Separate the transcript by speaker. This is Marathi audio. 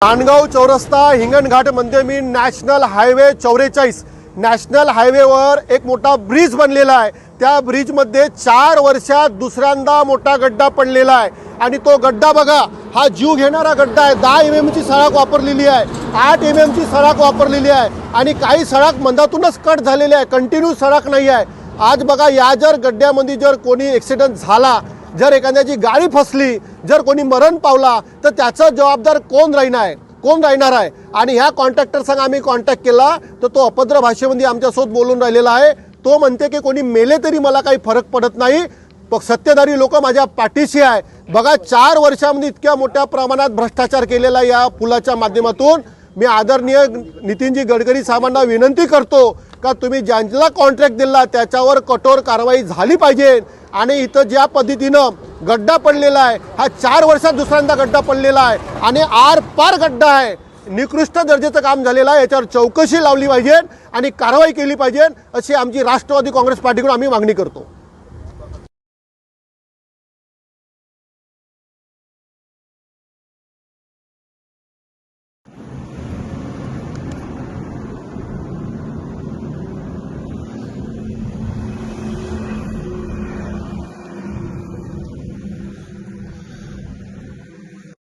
Speaker 1: नांदगाव चौरस्ता हिंगणघाट मध्ये मी नॅशनल हायवे 44 नॅशनल हायवेवर एक मोठा ब्रिज बनलेला आहे। त्या ब्रिज मध्ये 4 वर्षात दुसऱ्यांदा मोठा गड्डा पडलेला आहे आणि तो गड्डा बघा, हा जीव घेणारा गड्डा आहे। 10 mm ची सळाख वापरलेली आहे, 8 mm ची सळाख वापरलेली आहे आणि काही सळाख मंदातूनच कट झालेली आहे, कंटिन्यू सळाख नाही आहे। आज बघा, या जर गड्ड्यामध्ये जर कोणी ॲक्सिडेंट झाला, जर एखाद्याची गाडी फसली, जर कोणी मरण पावला, तर त्याचा जबाबदार कोण राहणार आहे। आणि ह्या कॉन्ट्रॅक्टर संग आम्ही कॉन्टॅक्ट केला तर तो अभद्र भाषेमध्ये आमच्यासोबत बोलून राहिलेला आहे। तो म्हणते की कोणी मेले तरी मला काही फरक पडत नाही, सत्तेधारी लोक माझ्या पाठीशी आहे। बघा, 4 वर्षांमध्ये इतक्या मोठ्या प्रमाणात भ्रष्टाचार केलेला या पुलाच्या माध्यमातून मी आदरणीय नितीनजी गडकरी साहेबांना विनंती करतो का तुम्ही ज्यांना कॉन्ट्रॅक्ट दिला त्याच्यावर कठोर कारवाई झाली पाहिजे। आणि इथं ज्या पद्धतीनं गड्डा पडलेला आहे, हा 4 वर्षात दुसऱ्यांदा गड्डा पडलेला आहे आणि आर पार गड्डा आहे, निकृष्ट दर्जाचं काम झालेलं आहे। याच्यावर चौकशी लावली पाहिजे आणि कारवाई केली पाहिजे, अशी आमची राष्ट्रवादी काँग्रेस पार्टीकडून आम्ही मागणी करतो।